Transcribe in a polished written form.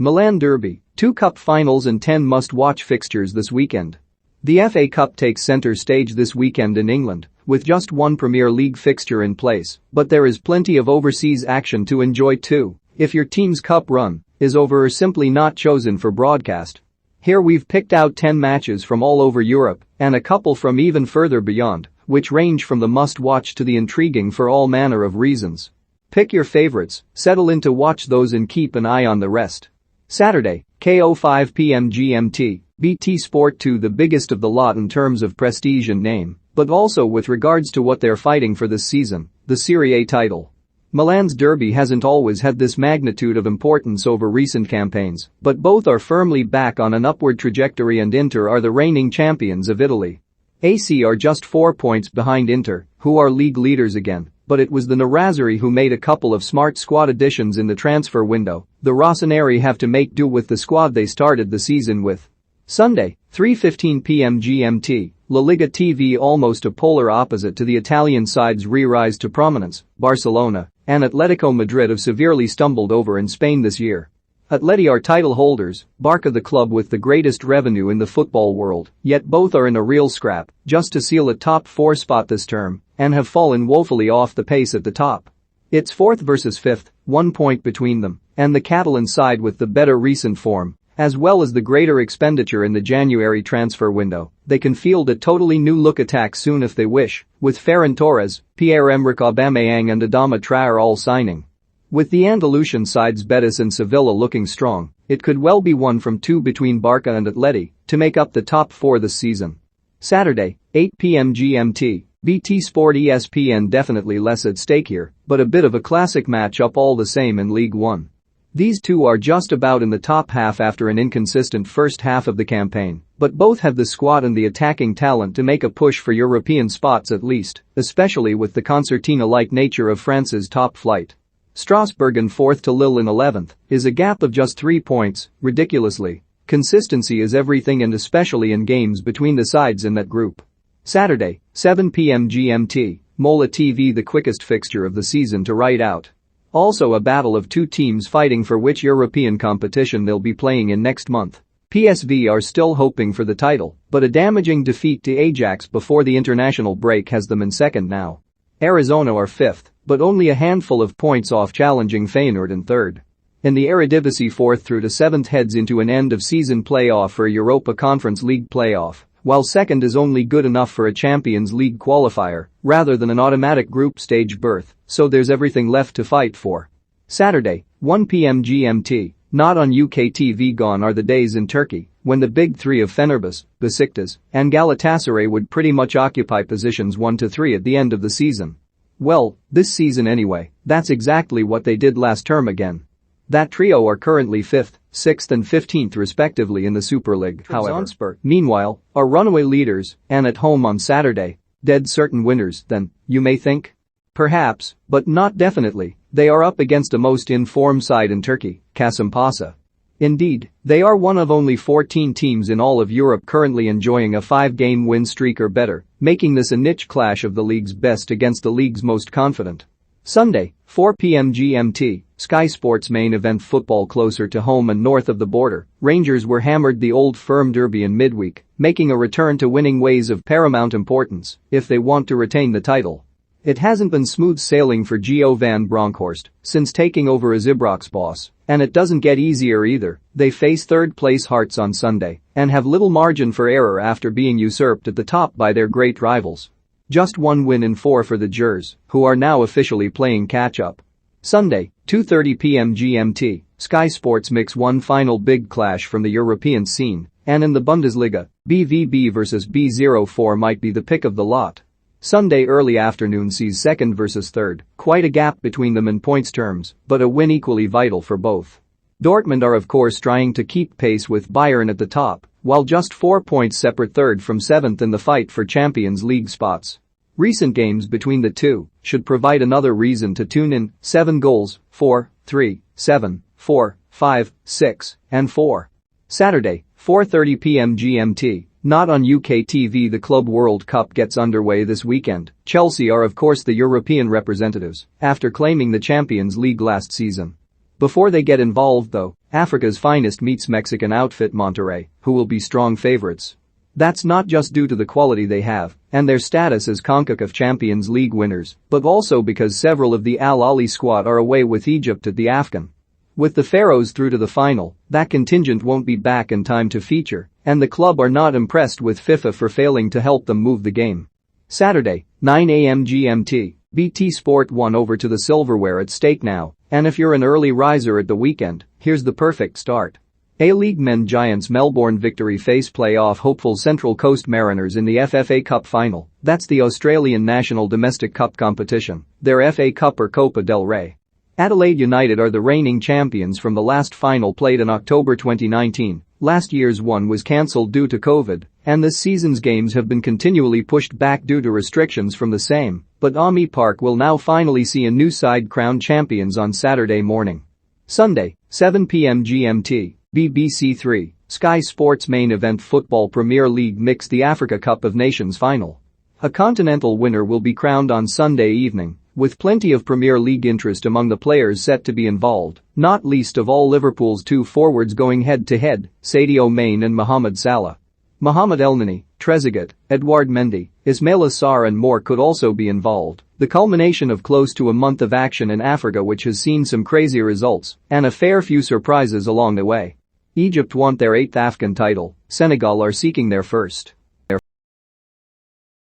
Milan Derby, 2 cup finals and 10 must-watch fixtures this weekend. The FA Cup takes centre stage this weekend in England, with just one Premier League fixture in place, but there is plenty of overseas action to enjoy too, if your team's cup run is over or simply not chosen for broadcast. Here we've picked out 10 matches from all over Europe and a couple from even further beyond, which range from the must-watch to the intriguing for all manner of reasons. Pick your favorites, settle in to watch those and keep an eye on the rest. Saturday, KO 5 p.m. GMT, BT Sport 2, the biggest of the lot in terms of prestige and name, but also with regards to what they're fighting for this season, the Serie A title. Milan's derby hasn't always had this magnitude of importance over recent campaigns, but both are firmly back on an upward trajectory and Inter are the reigning champions of Italy. AC are just 4 points behind Inter, who are league leaders again, but it was the Nerazzurri who made a couple of smart squad additions in the transfer window. The Rossoneri have to make do with the squad they started the season with. Sunday, 3:15 p.m. GMT, La Liga TV, almost a polar opposite to the Italian side's re-rise to prominence. Barcelona and Atletico Madrid have severely stumbled over in Spain this year. Atleti are title holders, Barca the club with the greatest revenue in the football world, yet both are in a real scrap just to seal a top 4 spot this term and have fallen woefully off the pace at the top. It's 4th versus 5th, 1 point between them, and the Catalan side with the better recent form, as well as the greater expenditure in the January transfer window, they can field a totally new-look attack soon if they wish, with Ferran Torres, Pierre-Emerick Aubameyang and Adama Traoré all signing. With the Andalusian sides Betis and Sevilla looking strong, it could well be 1 from 2 between Barca and Atleti to make up the top 4 this season. Saturday, 8 p.m. GMT, BT Sport ESPN, definitely less at stake here, but a bit of a classic match-up all the same in League One. These two are just about in the top half after an inconsistent first half of the campaign, but both have the squad and the attacking talent to make a push for European spots at least, especially with the concertina-like nature of France's top flight. Strasbourg in 4th to Lille in 11th is a gap of just 3 points, ridiculously. Consistency is everything, and especially in games between the sides in that group. Saturday, 7 p.m. GMT, Mola TV, the quickest fixture of the season to write out. Also a battle of 2 teams fighting for which European competition they'll be playing in next month. PSV are still hoping for the title, but a damaging defeat to Ajax before the international break has them in 2nd now. Arizona are 5th, but only a handful of points off challenging Feyenoord in 3rd. In the Eredivisie, 4th through to 7th heads into an end-of-season playoff for a Europa Conference League playoff, while 2nd is only good enough for a Champions League qualifier rather than an automatic group stage berth, so there's everything left to fight for. Saturday, 1 p.m. GMT, not on UK TV. Gone are the days in Turkey when the big 3 of Fenerbahce, Besiktas, and Galatasaray would pretty much occupy positions 1 to 3 at the end of the season. Well, this season anyway, that's exactly what they did last term again. That trio are currently 5th, 6th and 15th respectively in the Super League. However, meanwhile, are runaway leaders and at home on Saturday. Dead certain winners, then, you may think? Perhaps, but not definitely, they are up against a most in-form side in Turkey, Kasımpaşa. Indeed, they are one of only 14 teams in all of Europe currently enjoying a 5-game win streak or better, making this a niche clash of the league's best against the league's most confident. Sunday, 4 p.m. GMT, Sky Sports main event football. Closer to home and north of the border, Rangers were hammered the Old Firm derby in midweek, making a return to winning ways of paramount importance if they want to retain the title. It hasn't been smooth sailing for Gio van Bronckhorst since taking over as Ibrox boss, and it doesn't get easier either. They face 3rd-place Hearts on Sunday and have little margin for error after being usurped at the top by their great rivals. Just 1 win in 4 for the Gers, who are now officially playing catch-up. Sunday, 2:30 p.m. GMT, Sky Sports mix one final big clash from the European scene, and in the Bundesliga, BVB vs B04 might be the pick of the lot. Sunday early afternoon sees 2nd versus 3rd, quite a gap between them in points terms, but a win equally vital for both. Dortmund are of course trying to keep pace with Bayern at the top, while just 4 points separate 3rd from 7th in the fight for Champions League spots. Recent games between the two should provide another reason to tune in. 7 goals, 4, 3, 7, 4, 5, 6, and 4. Saturday, 4:30 p.m. GMT, not on UK TV. The Club World Cup gets underway this weekend. Chelsea are of course the European representatives after claiming the Champions League last season. Before they get involved though, Africa's finest meets Mexican outfit Monterrey, who will be strong favorites. That's not just due to the quality they have and their status as CONCACAF Champions League winners, but also because several of the Al Ahly squad are away with Egypt at the AFCON. With the Pharaohs through to the final, that contingent won't be back in time to feature, and the club are not impressed with FIFA for failing to help them move the game. Saturday, 9 a.m. GMT, BT Sport 1 over to the silverware at stake now, and if you're an early riser at the weekend, here's the perfect start. A-League men Giants Melbourne Victory face playoff hopeful Central Coast Mariners in the FFA Cup final. That's the Australian National Domestic Cup competition, their FA Cup or Copa del Rey. Adelaide United are the reigning champions from the last final played in October 2019. Last year's one was cancelled due to COVID, and this season's games have been continually pushed back due to restrictions from the same, but AAMI Park will now finally see a new side crowned champions on Saturday morning. Sunday, 7 p.m. GMT, BBC 3, Sky Sports main event Football Premier League mix the Africa Cup of Nations final. A continental winner will be crowned on Sunday evening, with plenty of Premier League interest among the players set to be involved, not least of all Liverpool's two forwards going head-to-head, Sadio Mane and Mohamed Salah. Mohamed Elneny, Trezeguet, Edouard Mendy, Ismail Assar and more could also be involved, the culmination of close to a month of action in Africa which has seen some crazy results and a fair few surprises along the way. Egypt want their 8th AFCON title, Senegal are seeking their first.